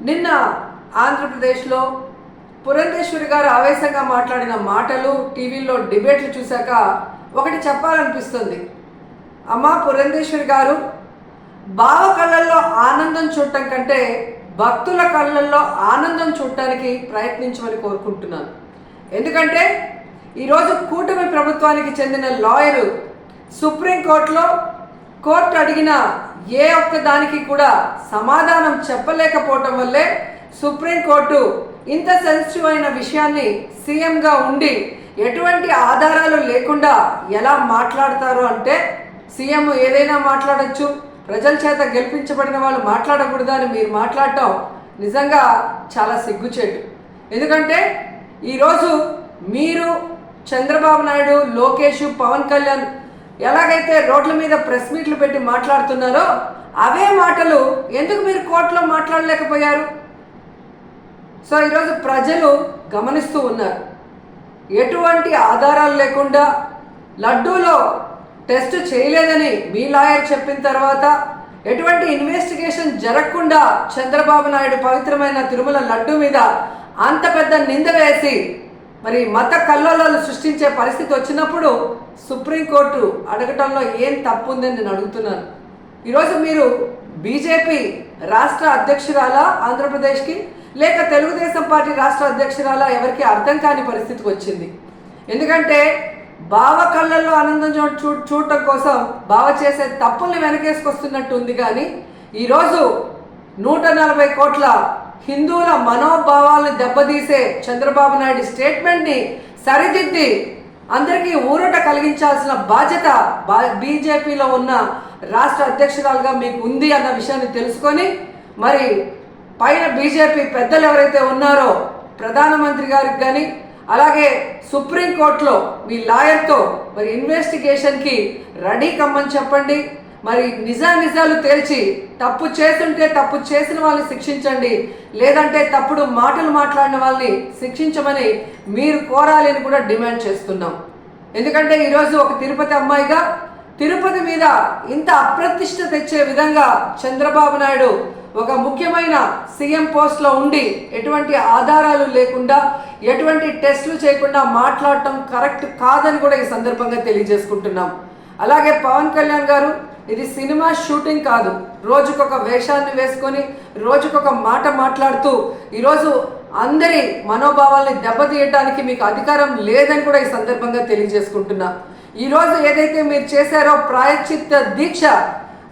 నిన్న ఆంధ్రప్రదేశ్లో పురంధేశ్వరి గారు ఆవేశంగా మాట్లాడిన మాటలు టీవీలో డిబేట్లు చూశాక ఒకటి చెప్పాలనిపిస్తుంది. అమ్మా పురంధేశ్వరి గారు, బావ కళ్ళల్లో ఆనందం చూడటం కంటే భక్తుల కళ్ళల్లో ఆనందం చూడటానికి ప్రయత్నించమని కోరుకుంటున్నాను. ఎందుకంటే ఈరోజు కూటమి ప్రభుత్వానికి చెందిన లాయరు సుప్రీంకోర్టులో కోర్టు అడిగిన ఏ ఒక్క దానికి కూడా సమాధానం చెప్పలేకపోవటం వల్లే సుప్రీంకోర్టు ఇంత సెన్సిటివ్ అయిన విషయాన్ని సీఎంగా ఉండి ఎటువంటి ఆధారాలు లేకుండా ఎలా మాట్లాడతారు అంటే, సీఎం ఏదైనా మాట్లాడచ్చు, ప్రజల చేత గెలిపించబడిన వాళ్ళు మాట్లాడకూడదు అని మీరు మాట్లాడటం నిజంగా చాలా సిగ్గుచేటు. ఎందుకంటే ఈరోజు మీరు చంద్రబాబు నాయుడు, లోకేష్, పవన్ కళ్యాణ్ ఎలాగైతే రోడ్ల మీద ప్రెస్ మీట్లు పెట్టి మాట్లాడుతున్నారో అవే మాటలు ఎందుకు మీరు కోర్టులో మాట్లాడలేకపోయారు? సో ఈరోజు ప్రజలు గమనిస్తూ ఉన్నారు. ఎటువంటి ఆధారాలు లేకుండా లడ్డూలో టెస్ట్ చేయలేదని మీ లాయర్ చెప్పిన తర్వాత, ఎటువంటి ఇన్వెస్టిగేషన్ జరగకుండా చంద్రబాబు నాయుడు పవిత్రమైన తిరుమల లడ్డూ మీద అంత పెద్ద నింద వేసి మరి మత కల్లోలాలు సృష్టించే పరిస్థితి వచ్చినప్పుడు సుప్రీంకోర్టు అడగటంలో ఏం తప్పు ఉందని నేను అడుగుతున్నాను. ఈరోజు మీరు బీజేపీ రాష్ట్ర అధ్యక్షురాలా ఆంధ్రప్రదేశ్కి, లేక తెలుగుదేశం పార్టీ రాష్ట్ర అధ్యక్షురాలా, ఎవరికి అర్థం కాని పరిస్థితికి వచ్చింది. ఎందుకంటే బావ కళ్ళల్లో ఆనందం చూడటం కోసం బావ చేసే తప్పుల్ని వెనకేసుకొస్తున్నట్టు ఉంది. కానీ ఈరోజు 140 కోట్ల హిందువుల మనోభావాలను దెబ్బతీసే చంద్రబాబు నాయుడు స్టేట్మెంట్ని సరిదిద్ది అందరికీ ఊరట కలిగించాల్సిన బాధ్యత బీజేపీలో ఉన్న రాష్ట్ర అధ్యక్షురాలుగా మీకు ఉంది అన్న విషయాన్ని తెలుసుకొని, మరి పైన బీజేపీ పెద్దలు ఎవరైతే ఉన్నారో ప్రధానమంత్రి గారికి కానీ, అలాగే సుప్రీంకోర్టులో మీ లాయర్తో మరి ఇన్వెస్టిగేషన్కి రెడీ కమ్మని చెప్పండి. మరి నిజాలు తేల్చి తప్పు చేస్తుంటే తప్పు చేసిన వాళ్ళని శిక్షించండి, లేదంటే తప్పుడు మాటలు మాట్లాడిన వాళ్ళని శిక్షించమని మీరు కోరాలి అని కూడా డిమాండ్ చేస్తున్నాం. ఎందుకంటే ఈరోజు ఒక తిరుపతి అమ్మాయిగా తిరుపతి మీద ఇంత అప్రతిష్ట తెచ్చే విధంగా చంద్రబాబు నాయుడు ఒక ముఖ్యమైన సీఎం పోస్ట్లో ఉండి ఎటువంటి ఆధారాలు లేకుండా, ఎటువంటి టెస్టులు చేయకుండా మాట్లాడటం కరెక్ట్ కాదని కూడా ఈ సందర్భంగా తెలియజేసుకుంటున్నాం. అలాగే పవన్ కళ్యాణ్ గారు, ఇది సినిమా షూటింగ్ కాదు. రోజుకొక వేషాన్ని వేసుకొని రోజుకొక మాట మాట్లాడుతూ ఈరోజు అందరి మనోభావాల్ని దెబ్బతీయడానికి మీకు అధికారం లేదని కూడా ఈ సందర్భంగా తెలియజేసుకుంటున్నా. ఈరోజు ఏదైతే మీరు చేశారో ప్రాయశ్చిత్త దీక్ష,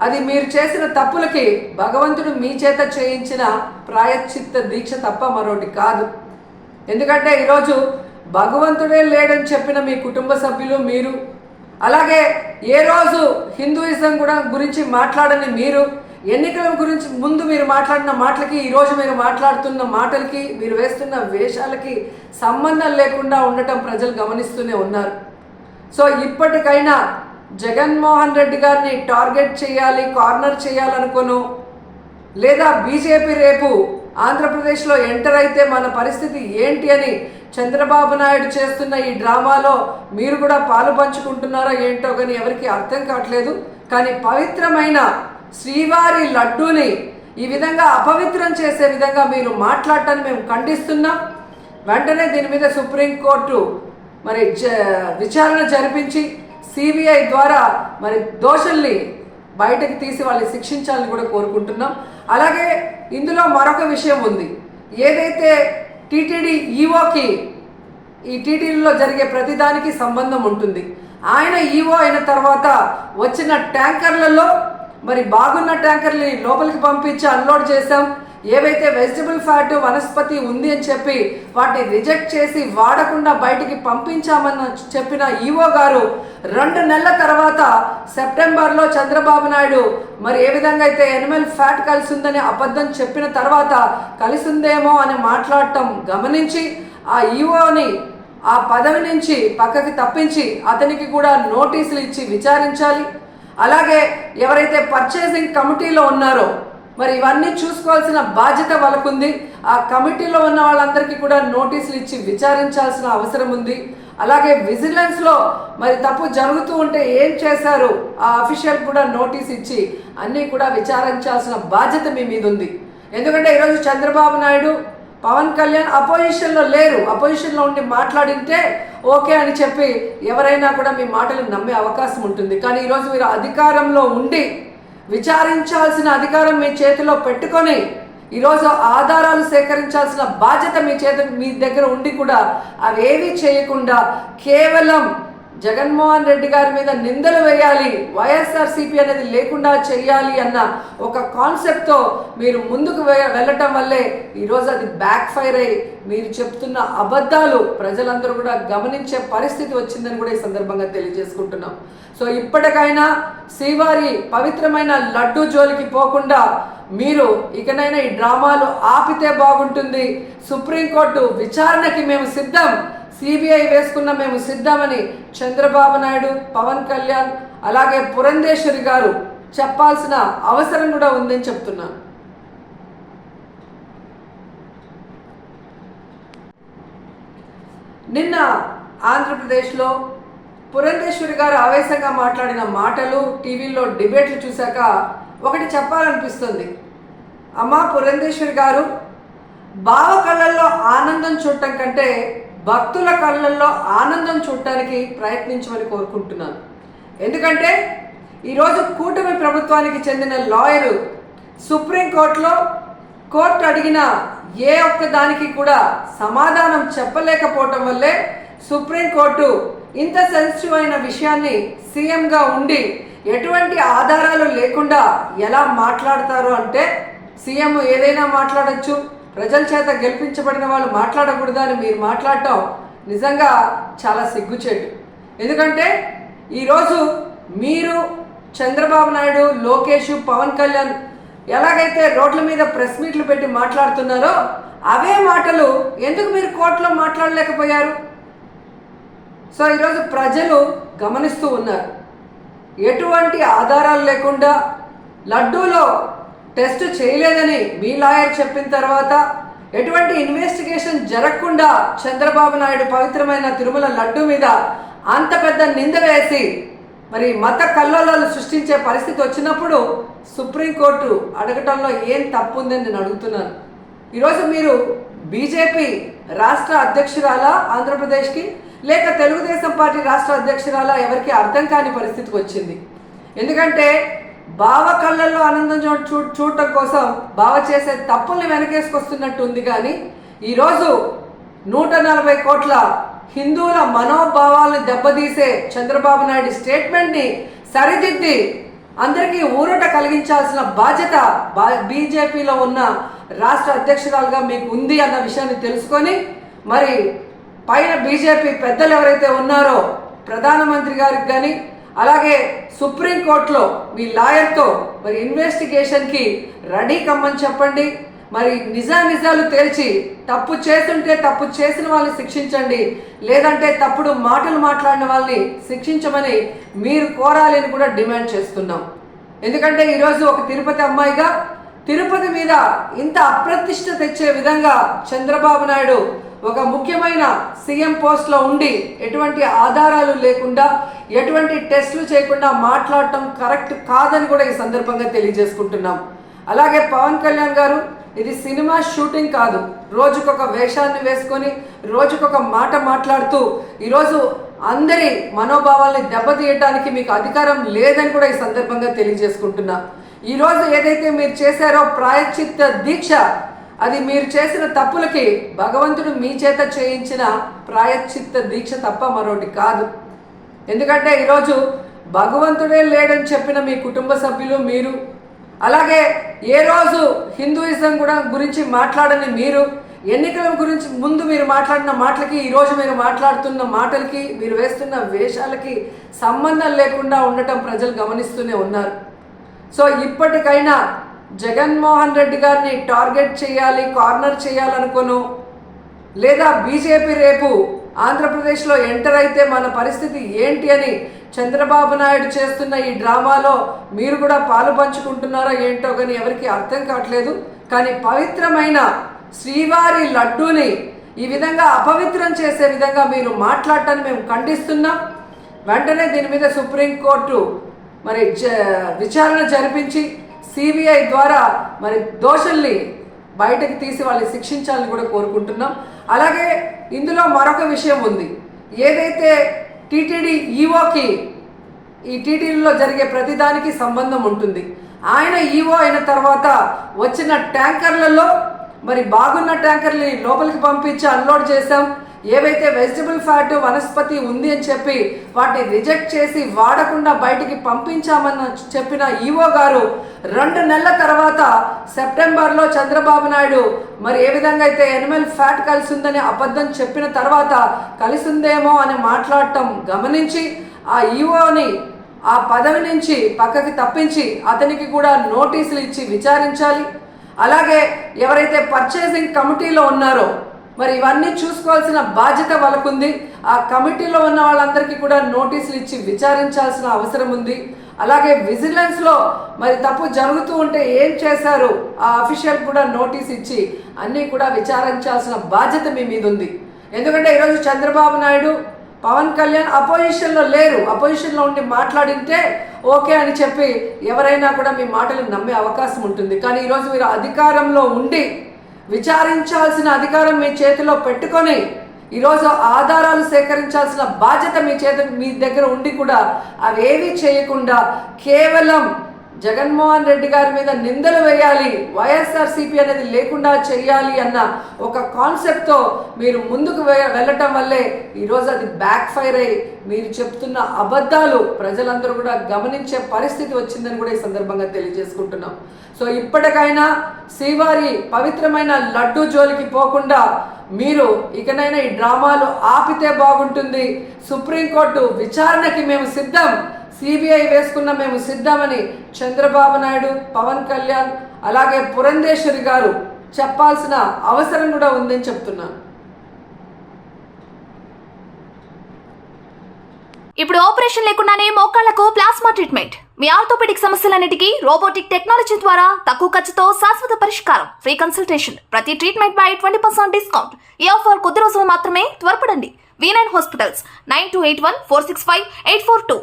అది మీరు చేసిన తప్పులకి భగవంతుడు మీ చేత చేయించిన ప్రాయశ్చిత్త దీక్ష తప్ప మరొకటి కాదు. ఎందుకంటే ఈరోజు భగవంతుడే లేడని చెప్పిన మీ కుటుంబ సభ్యులు, మీరు, అలాగే ఏ రోజు హిందూయిజం కూడా గురించి మాట్లాడని మీరు, ఎన్నికల గురించి ముందు మీరు మాట్లాడిన మాటలకి ఈరోజు మీరు మాట్లాడుతున్న మాటలకి, మీరు వేస్తున్న వేషాలకి సంబంధం లేకుండా ఉండటం ప్రజలు గమనిస్తూనే ఉన్నారు. సో ఇప్పటికైనా జగన్మోహన్ రెడ్డి గారిని టార్గెట్ చేయాలి, కార్నర్ చేయాలనుకోను, లేదా బీజేపీ రేపు ఆంధ్రప్రదేశ్లో ఎంటర్ అయితే మన పరిస్థితి ఏంటి అని చంద్రబాబు నాయుడు చేస్తున్న ఈ డ్రామాలో మీరు కూడా పాలు పంచుకుంటున్నారో ఏంటో కానీ ఎవరికి అర్థం కావట్లేదు. కానీ పవిత్రమైన శ్రీవారి లడ్డూని ఈ విధంగా అపవిత్రం చేసే విధంగా మీరు మాట్లాడటాన్ని మేము ఖండిస్తున్నాం. వెంటనే దీని మీద సుప్రీంకోర్టు మరి విచారణ జరిపించి సిబిఐ ద్వారా మరి దోషుల్ని బయటకు తీసి వాళ్ళని శిక్షించాలని కూడా కోరుకుంటున్నాం. అలాగే ఇందులో మరొక విషయం ఉంది. ఏదైతే టీటీడీ ఈఓకి ఈ టీటీడీలో జరిగే ప్రతిదానికి సంబంధం ఉంటుంది. ఆయన ఈఓ అయిన తర్వాత వచ్చిన ట్యాంకర్లలో మరి బాగున్న ట్యాంకర్ని లోపలికి పంపించి అన్లోడ్ చేశాం. ఏవైతే వెజిటబుల్ ఫ్యాట్, వనస్పతి ఉంది అని చెప్పి వాటిని రిజెక్ట్ చేసి వాడకుండా బయటికి పంపించామని చెప్పిన ఈఓ గారు 2 నెలల తర్వాత సెప్టెంబర్లో చంద్రబాబు నాయుడు మరి ఏ విధంగా అయితే ఎనిమల్ ఫ్యాట్ కలిసి ఉందని అబద్ధం చెప్పిన తర్వాత కలిసిందేమో అని మాట్లాడటం గమనించి ఆ ఈఓని ఆ పదవి నుంచి పక్కకి తప్పించి అతనికి కూడా నోటీసులు ఇచ్చి విచారించాలి. అలాగే ఎవరైతే పర్చేసింగ్ కమిటీలో ఉన్నారో మరి ఇవన్నీ చూసుకోవాల్సిన బాధ్యత వాళ్ళకుంది. ఆ కమిటీలో ఉన్న వాళ్ళందరికీ కూడా నోటీసులు ఇచ్చి విచారించాల్సిన అవసరం ఉంది. అలాగే విజిలెన్స్లో మరి తప్పు జరుగుతూ ఉంటే ఏం చేశారు ఆ అఫీషియల్ కూడా నోటీస్ ఇచ్చి అన్నీ కూడా విచారించాల్సిన బాధ్యత మీ మీద ఉంది. ఎందుకంటే ఈరోజు చంద్రబాబు నాయుడు, పవన్ కళ్యాణ్ అపోజిషన్లో లేరు. అపోజిషన్లో ఉండి మాట్లాడింటే ఓకే అని చెప్పి ఎవరైనా కూడా మీ మాటలు నమ్మే అవకాశం ఉంటుంది. కానీ ఈరోజు మీరు అధికారంలో ఉండి విచారించాల్సిన అధికారం మీ చేతిలో పెట్టుకొని ఈరోజు ఆధారాలు సేకరించాల్సిన బాధ్యత మీ దగ్గర ఉండి కూడా అవేవి చేయకుండా కేవలం జగన్మోహన్ రెడ్డి గారి మీద నిందలు వేయాలి, వైఎస్ఆర్సీపీ అనేది లేకుండా చేయాలి అన్న ఒక కాన్సెప్ట్తో మీరు ముందుకు వెళ్ళటం వల్లే ఈరోజు అది బ్యాక్ ఫైర్ అయ్యి మీరు చెప్తున్న అబద్ధాలు ప్రజలందరూ కూడా గమనించే పరిస్థితి వచ్చిందని కూడా ఈ సందర్భంగా తెలియజేసుకుంటున్నాం. సో ఇప్పటికైనా శ్రీవారి పవిత్రమైన లడ్డూ జోలికి పోకుండా మీరు ఇకనైనా ఈ డ్రామాలు ఆపితే బాగుంటుంది. సుప్రీంకోర్టు విచారణకి మేము సిద్ధం, సిబిఐ వేసుకున్న మేము సిద్ధమని చంద్రబాబు నాయుడు, పవన్ కళ్యాణ్ అలాగే పురంధేశ్వరి గారు చెప్పాల్సిన అవసరం కూడా ఉందని చెప్తున్నాను. నిన్న ఆంధ్రప్రదేశ్లో పురంధేశ్వరి గారు ఆవేశంగా మాట్లాడిన మాటలు, టీవీలో డిబేట్లు చూశాక ఒకటి చెప్పాలనిపిస్తుంది. అమ్మా పురంధేశ్వరి గారు, బావ కళ్ళల్లో ఆనందం చూడటం కంటే భక్తుల కళ్ళల్లో ఆనందం చూడటానికి ప్రయత్నించమని కోరుకుంటున్నాను. ఎందుకంటే ఈరోజు కూటమి ప్రభుత్వానికి చెందిన లాయరు సుప్రీంకోర్టులో కోర్టు అడిగిన ఏ ఒక్క దానికి కూడా సమాధానం చెప్పలేకపోవటం వల్లే సుప్రీంకోర్టు ఇంత సెన్సిటివ్ అయిన విషయాన్ని సీఎంగా ఉండి ఎటువంటి ఆధారాలు లేకుండా ఎలా మాట్లాడతారు అంటే, సీఎం ఏదైనా మాట్లాడచ్చు, ప్రజల చేత గెలిపించబడిన వాళ్ళు మాట్లాడకూడదు అని మీరు మాట్లాడటం నిజంగా చాలా సిగ్గుచేటు. ఎందుకంటే ఈరోజు మీరు చంద్రబాబు నాయుడు, లోకేష్, పవన్ కళ్యాణ్ ఎలాగైతే రోడ్ల మీద ప్రెస్ మీట్లు పెట్టి మాట్లాడుతున్నారో అవే మాటలు ఎందుకు మీరు కోర్టులో మాట్లాడలేకపోయారు? సో ఈరోజు ప్రజలు గమనిస్తూ ఉన్నారు. ఎటువంటి ఆధారాలు లేకుండా లడ్డూలో టెస్ట్ చేయలేదని మీ లాయర్ చెప్పిన తర్వాత, ఎటువంటి ఇన్వెస్టిగేషన్ జరగకుండా చంద్రబాబు నాయుడు పవిత్రమైన తిరుమల లడ్డూ మీద అంత పెద్ద నింద వేసి మరి మత కల్లోలాలు సృష్టించే పరిస్థితి వచ్చినప్పుడు సుప్రీంకోర్టు అడగటంలో ఏం తప్పు ఉందని నేను అడుగుతున్నాను. ఈరోజు మీరు బీజేపీ రాష్ట్ర అధ్యక్షురాలా ఆంధ్రప్రదేశ్కి, లేక తెలుగుదేశం పార్టీ రాష్ట్ర అధ్యక్షురాలా, ఎవరికి అర్థం కాని పరిస్థితికి వచ్చింది. ఎందుకంటే బావ కళ్ళల్లో ఆనందం చూడటం కోసం బావ చేసే తప్పుల్ని వెనకేసుకొస్తున్నట్టు ఉంది. కానీ ఈరోజు 140 కోట్ల హిందువుల మనోభావాలను దెబ్బతీసే చంద్రబాబు నాయుడు స్టేట్మెంట్ని సరిదిద్ది అందరికీ ఊరట కలిగించాల్సిన బాధ్యత బీజేపీలో ఉన్న రాష్ట్ర అధ్యక్షురాలుగా మీకు ఉంది అన్న విషయాన్ని తెలుసుకొని, మరి పైన బీజేపీ పెద్దలు ఎవరైతే ఉన్నారో ప్రధానమంత్రి గారికి కానీ అలాగే సుప్రీంకోర్టులో మీ లాయర్తో మరి ఇన్వెస్టిగేషన్కి రెడీ కమ్మని చెప్పండి. మరి నిజాలు తేల్చి తప్పు చేస్తుంటే తప్పు చేసిన వాళ్ళని శిక్షించండి, లేదంటే తప్పుడు మాటలు మాట్లాడిన వాళ్ళని శిక్షించమని మీరు కోరాలని కూడా డిమాండ్ చేస్తున్నాం. ఎందుకంటే ఈరోజు ఒక తిరుపతి అమ్మాయిగా తిరుపతి మీద ఇంత అప్రతిష్ట తెచ్చే విధంగా చంద్రబాబు నాయుడు ఒక ముఖ్యమైన సీఎం పోస్ట్లో ఉండి ఎటువంటి ఆధారాలు లేకుండా ఎటువంటి టెస్టులు చేయకుండా మాట్లాడటం కరెక్ట్ కాదని కూడా ఈ సందర్భంగా తెలియజేసుకుంటున్నాం. అలాగే పవన్ కళ్యాణ్ గారు, ఇది సినిమా షూటింగ్ కాదు. రోజుకొక వేషాన్ని వేసుకొని రోజుకొక మాట మాట్లాడుతూ ఈరోజు అందరి మనోభావాల్ని దెబ్బతీయడానికి మీకు అధికారం లేదని కూడా ఈ సందర్భంగా తెలియజేసుకుంటున్నా. ఈరోజు ఏదైతే మీరు చేశారో ప్రాయశ్చిత్త దీక్ష, అది మీరు చేసిన తప్పులకి భగవంతుడు మీ చేత చేయించిన ప్రాయశ్చిత్త దీక్ష తప్ప మరొకటి కాదు. ఎందుకంటే ఈరోజు భగవంతుడే లేడని చెప్పిన మీ కుటుంబ సభ్యులు, మీరు అలాగే ఏ రోజు హిందూయిజం కూడా గురించి మాట్లాడని మీరు, ఎన్నికల గురించి ముందు మీరు మాట్లాడిన మాటలకి ఈరోజు మీరు మాట్లాడుతున్న మాటలకి మీరు వేస్తున్న వేషాలకి సంబంధం లేకుండా ఉండటం ప్రజలు గమనిస్తూనే ఉన్నారు. సో ఇప్పటికైనా జగన్మోహన్ రెడ్డి గారిని టార్గెట్ చేయాలి, కార్నర్ చేయాలనుకోను, లేదా బీజేపీ రేపు ఆంధ్రప్రదేశ్లో ఎంటర్ అయితే మన పరిస్థితి ఏంటి అని చంద్రబాబు నాయుడు చేస్తున్న ఈ డ్రామాలో మీరు కూడా పాలు పంచుకుంటున్నారో ఏంటో కానీ ఎవరికి అర్థం కావట్లేదు. కానీ పవిత్రమైన శ్రీవారి లడ్డూని ఈ విధంగా అపవిత్రం చేసే విధంగా మీరు మాట్లాడటాన్ని మేము ఖండిస్తున్నాం. వెంటనే దీని మీద సుప్రీంకోర్టు మరి విచారణ జరిపించి సిబిఐ ద్వారా మరి దోషుల్ని బయటకు తీసి వాళ్ళని శిక్షించాలని కూడా కోరుకుంటున్నాం. అలాగే ఇందులో మరొక విషయం ఉంది. ఏదైతే టీటీడీ ఈఓకి ఈ టీటీడీలో జరిగే ప్రతిదానికి సంబంధం ఉంటుంది. ఆయన ఈఓ అయిన తర్వాత వచ్చిన ట్యాంకర్లలో మరి బాగున్న ట్యాంకర్ని లోపలికి పంపించి అన్లోడ్ చేశాం. ఏవైతే వెజిటబుల్ ఫ్యాట్ వనస్పతి ఉంది అని చెప్పి వాటిని రిజెక్ట్ చేసి వాడకుండా బయటికి పంపించామని చెప్పిన ఈఓ గారు 2 నెలల తర్వాత సెప్టెంబర్లో చంద్రబాబు నాయుడు మరి ఏ విధంగా అయితే ఎనిమల్ ఫ్యాట్ కలిసి ఉందని అబద్ధం చెప్పిన తర్వాత కలిసి ఉందేమో అని మాట్లాడటం గమనించి ఆ ఈఓని ఆ పదవి నుంచి పక్కకి తప్పించి అతనికి కూడా నోటీసులు ఇచ్చి విచారించాలి. అలాగే ఎవరైతే పర్చేసింగ్ కమిటీలో ఉన్నారో మరి ఇవన్నీ చూసుకోవాల్సిన బాధ్యత వాళ్ళకుంది. ఆ కమిటీలో ఉన్న వాళ్ళందరికీ కూడా నోటీసులు ఇచ్చి విచారించాల్సిన అవసరం ఉంది. అలాగే విజిలెన్స్లో మరి తప్పు జరుగుతూ ఉంటే ఏం చేశారు ఆ అఫీషియల్ కూడా నోటీస్ ఇచ్చి అన్నీ కూడా విచారించాల్సిన బాధ్యత మీ మీద ఉంది. ఎందుకంటే ఈరోజు చంద్రబాబు నాయుడు, పవన్ కళ్యాణ్ అపోజిషన్లో లేరు. అపోజిషన్లో ఉండి మాట్లాడింటే ఓకే అని చెప్పి ఎవరైనా కూడా మీ మాటలు నమ్మే అవకాశం ఉంటుంది. కానీ ఈరోజు మీరు అధికారంలో ఉండి విచారించాల్సిన అధికారం మీ చేతిలో పెట్టుకొని ఈరోజు ఆధారాలు సేకరించాల్సిన బాధ్యత మీ దగ్గర ఉండి కూడా అవేవి చేయకుండా కేవలం జగన్మోహన్ రెడ్డి గారి మీద నిందలు వేయాలి, వైఎస్ఆర్సీపీ అనేది లేకుండా చేయాలి అన్న ఒక కాన్సెప్ట్తో మీరు ముందుకు వెళ్ళటం వల్లే ఈరోజు అది బ్యాక్ ఫైర్ అయ్యి మీరు చెప్తున్న అబద్ధాలు ప్రజలందరూ కూడా గమనించే పరిస్థితి వచ్చిందని కూడా ఈ సందర్భంగా తెలియజేసుకుంటున్నాం. సో ఇప్పటికైనా శ్రీవారి పవిత్రమైన లడ్డూ జోలికి పోకుండా మీరు ఇకనైనా ఈ డ్రామాలు ఆపితే బాగుంటుంది. సుప్రీంకోర్టు విచారణకి మేము సిద్ధం, సిబిఐ వేసుకున్న మేము సిద్ధమని చంద్రబాబు నాయుడు, పవన్ కళ్యాణ్ అలాగే పురంధేశ్వరి గారు చెప్పాల్సిన అవసరం కూడా ఉందని చెప్తున్నాను. ఇప్పుడు ఆపరేషన్ లేకుండానే మోకాళ్లకు ప్లాస్మా ట్రీట్మెంట్. మీ ఆర్థోపెడిక్ సమస్యలన్నిటికీ రోబోటిక్ టెక్నాలజీ ద్వారా తక్కువ ఖర్చుతో శాశ్వత పరిష్కారం. Free consultation. ప్రతి ట్రీట్మెంట్ పై 20% డిస్కౌంట్. ఈ ఆఫర్ కొద్ది రోజులు మాత్రమే. త్వరపడండి. V9 hospitals 9281465842.